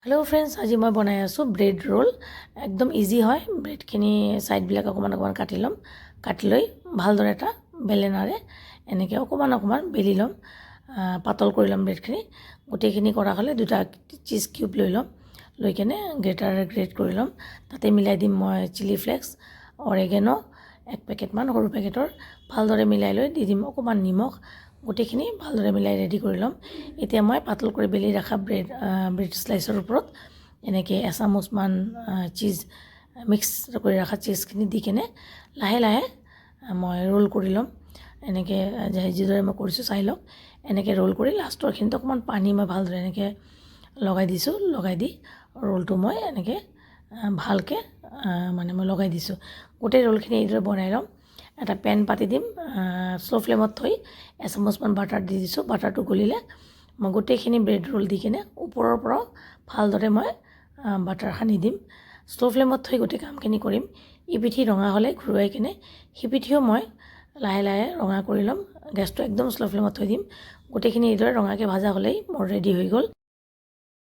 Hello friends, आज मैं बनाई आसो ब्रेड रोल। एकदम इजी है। ब्रेडखिनि साइडबिलक अकमान अकमान काटि लम। काटि लै भालदरे एटा बेलेनारे एनेके अकमान अकमान बेलि लम। पातल करि लम ब्रेडखिनि। गोटेइखिनि কৰা হ'লে দুটা চিজ কিউব লৈ লম। লৈ কেনে গ্ৰেটাৰে গ্ৰেট কৰি লম। তাতে মিলাই দিম মই চিলি ফ্লেক্স, অৰেগেনো এক পেকেটমান সৰু পেকেটৰ। ভালদৰে মিলাই লৈ দি দিম অকমান নিমখ। গোটেইখিনি ভালদৰে মিলাই ৰেডি কৰি লম। এতিয়া মই পাতল কৰি বেলি ৰাখা ব্ৰেড স্লাইচৰ ওপৰত এনেকৈ এচামুচমান চিজ মিক্স কৰি ৰাখা চিজখিনি দি কেনে লাহে লাহে মই ৰোল কৰি ল'ম। এনেকৈ যিদৰে মই কৰিছোঁ চাই লওক। এনেকৈ ৰোল কৰি লাষ্টৰখিনিত অকণমান পানী মই ভালদৰে এনেকৈ লগাই দিছোঁ। লগাই দি ৰোলটো মই এনেকৈ ভালকৈ মানে মই লগাই দিছোঁ। গোটেই ৰোলখিনি এইদৰে বনাই ল'ম। এটা পেন পাতি দিম, শ্ল' ফ্লেমত থৈ এচামুচমান বাটাৰ দি দিছোঁ। বাটাৰটো গলিলে মই গোটেইখিনি ব্ৰেড ৰোল দি কিনে ওপৰৰ পৰা ভালদৰে মই বাটাৰ সানি দিম। শ্ল' ফ্লেমত থৈ গোটেই কামখিনি কৰিম। ইপিঠি ৰঙা হ'লে ঘূৰুৱাই কিনে সিপিঠিও মই লাহে লাহে ৰঙা কৰি ল'ম। গেছটো একদম শ্ল' ফ্লেমত থৈ দিম। গোটেইখিনি এইদৰে ৰঙাকৈ ভাজা হ'লেই মোৰ ৰেডি হৈ গ'ল।